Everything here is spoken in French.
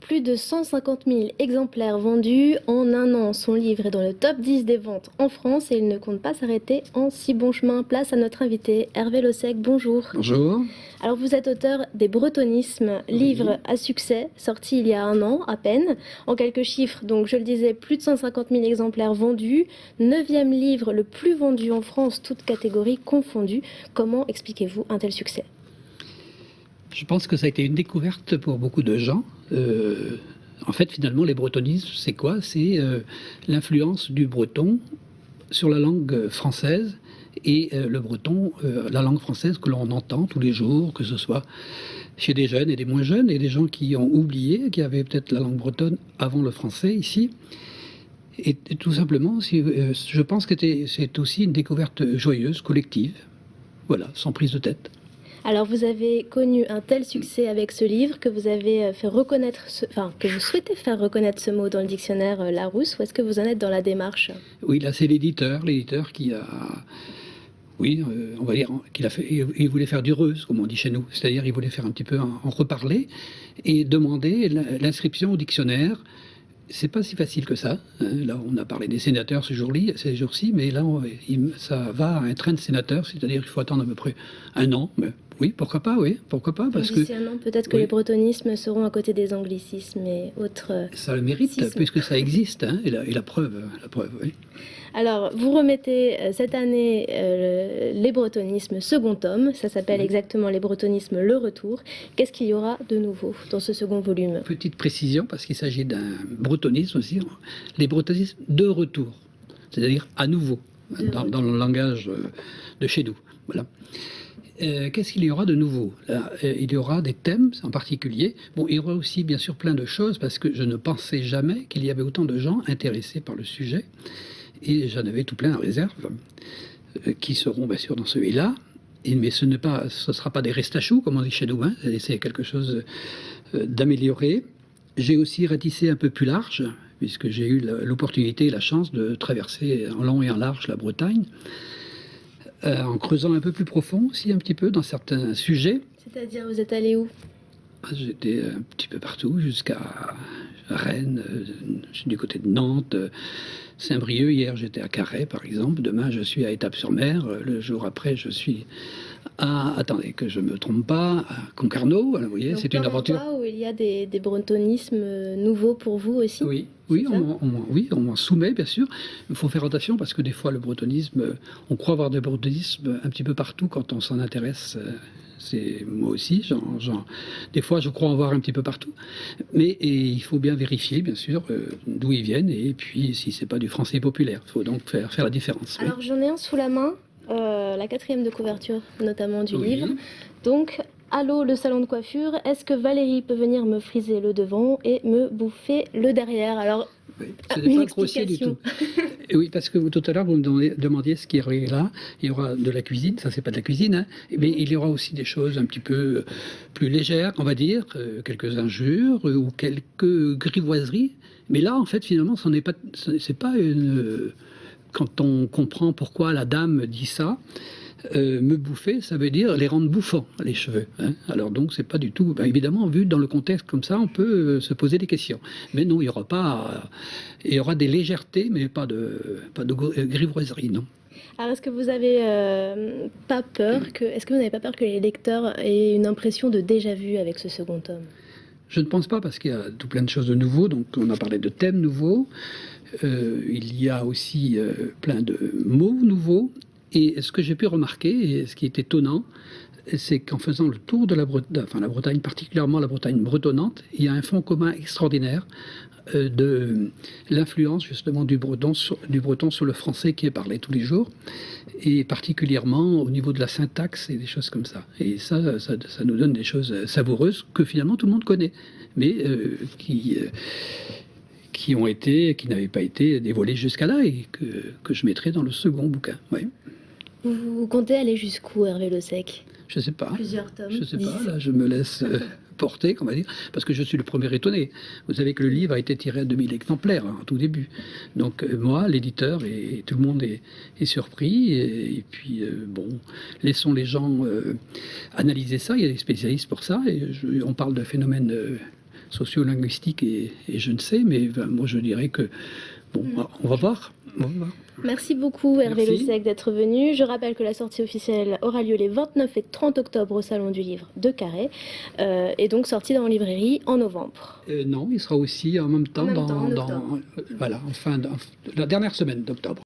Plus de 150 000 exemplaires vendus en un an. Son livre est dans le top 10 des ventes en France et il ne compte pas s'arrêter en si bon chemin. Place à notre invité, Hervé Lossec. Bonjour. Bonjour. Alors vous êtes auteur des Bretonismes, livre à succès, sorti il y a un an à peine. En quelques chiffres, donc je le disais, plus de 150 000 exemplaires vendus. 9e livre le plus vendu en France, toutes catégories confondues. Comment expliquez-vous un tel succès ? Je pense que ça a été une découverte pour beaucoup de gens. En fait, finalement, les bretonismes, c'est quoi? C'est l'influence du breton sur la langue française et le breton, la langue française que l'on entend tous les jours, que ce soit chez des jeunes et des moins jeunes, et des gens qui ont oublié, qui avaient peut-être la langue bretonne avant le français ici. Et tout simplement, je pense que c'est aussi une découverte joyeuse, collective, voilà, sans prise de tête. Alors vous avez connu un tel succès avec ce livre que vous avez fait reconnaître, que vous souhaitez faire reconnaître ce mot dans le dictionnaire Larousse, ou est-ce que vous en êtes dans la démarche ? Oui, là c'est l'éditeur qui a, oui, on va dire, qu'il a fait, il voulait faire du reuse, comme on dit chez nous, c'est-à-dire il voulait faire un petit peu en reparler et demander l'inscription au dictionnaire. C'est pas si facile que ça. Là, on a parlé des sénateurs ces jours-ci, mais là, ça va à un train de sénateurs, c'est-à-dire qu'il faut attendre à peu près un an. Mais oui, pourquoi pas, parce que d'ici un an, peut-être que les bretonismes seront à côté des anglicismes et autres. Ça le mérite, puisque ça existe, et la preuve, oui. Alors, vous remettez cette année les bretonismes second tome. Ça s'appelle exactement les bretonismes le retour. Qu'est-ce qu'il y aura de nouveau dans ce second volume ? Petite précision, parce qu'il s'agit d'un bretonisme aussi, les bretonismes de retour, c'est-à-dire à nouveau, dans le langage de chez nous. Voilà. Qu'est-ce qu'il y aura de nouveau ? Là, il y aura des thèmes en particulier. Bon, il y aura aussi bien sûr plein de choses, parce que je ne pensais jamais qu'il y avait autant de gens intéressés par le sujet. Et j'en avais tout plein en réserve, qui seront bien sûr dans celui-là. Mais ce ne sera pas des restes à choux, comme on dit chez nous, hein. C'est quelque chose d'amélioré. J'ai aussi ratissé un peu plus large, puisque j'ai eu l'opportunité et la chance de traverser en long et en large la Bretagne, en creusant un peu plus profond aussi, un petit peu, dans certains sujets. C'est-à-dire, vous êtes allé où ? J'étais un petit peu partout, jusqu'à Rennes, du côté de Nantes, Saint-Brieuc. Hier, j'étais à Carhaix, par exemple. Demain, je suis à Étapes-sur-Mer. Le jour après, je suis à, attendez, que je me trompe pas, à Concarneau. Alors, vous voyez, c'est une aventure. Où il y a des bretonismes nouveaux pour vous aussi ? Oui, on m'en soumet, bien sûr. Il faut faire attention parce que des fois, le bretonisme, on croit avoir des bretonismes un petit peu partout quand on s'en intéresse. C'est moi aussi, des fois je crois en voir un petit peu partout, mais il faut bien vérifier bien sûr d'où ils viennent et puis si c'est pas du français populaire, il faut donc faire la différence. Alors j'en ai un sous la main, la 4e de couverture notamment du livre, donc allô le salon de coiffure, est-ce que Valérie peut venir me friser le devant et me bouffer le derrière ? Alors ce n'est pas grossier du tout. Oui, parce que tout à l'heure, vous me demandiez ce qu'il y aurait là. Il y aura de la cuisine, ça c'est pas de la cuisine, hein, mais il y aura aussi des choses un petit peu plus légères, on va dire, quelques injures ou quelques grivoiseries. Mais là, en fait, finalement, c'est pas une... Quand on comprend pourquoi la dame dit ça, me bouffer, ça veut dire les rendre bouffants, les cheveux. Hein. Alors donc, c'est pas du tout... évidemment, vu dans le contexte comme ça, on peut se poser des questions. Mais non, il y aura pas... il y aura des légèretés, mais pas de grivoiserie, non. Alors, est-ce que vous n'avez pas peur que les lecteurs aient une impression de déjà-vu avec ce second tome ? Je ne pense pas, parce qu'il y a tout plein de choses de nouveaux. Donc, on a parlé de thèmes nouveaux. Il y a aussi plein de mots nouveaux. Et ce que j'ai pu remarquer, et ce qui est étonnant, c'est qu'en faisant le tour de la Bretagne, particulièrement la Bretagne bretonnante, il y a un fond commun extraordinaire de l'influence justement du breton sur le français qui est parlé tous les jours, et particulièrement au niveau de la syntaxe et des choses comme ça. Et ça nous donne des choses savoureuses que finalement tout le monde connaît, mais qui n'avaient pas été dévoilées jusqu'à là et que je mettrai dans le second bouquin. Oui. Vous comptez aller jusqu'où, Hervé Lossec ? Je sais pas. Plusieurs tomes. Je sais pas. Là, je me laisse porter, on va dire, parce que je suis le premier étonné. Vous savez que le livre a été tiré à 2000 exemplaires en tout début. Donc moi, l'éditeur et tout le monde est surpris. Et puis bon, laissons les gens analyser ça. Il y a des spécialistes pour ça. Et on parle de phénomènes sociolinguistique et je ne sais, mais moi je dirais que, bon, on va voir. On va voir. Merci beaucoup Hervé Merci. Lossec d'être venu. Je rappelle que la sortie officielle aura lieu les 29 et 30 octobre au Salon du Livre de Carhaix et donc sortie dans les librairies en novembre. Non, il sera aussi en même temps, En même temps, en octobre. voilà, la dernière semaine d'octobre.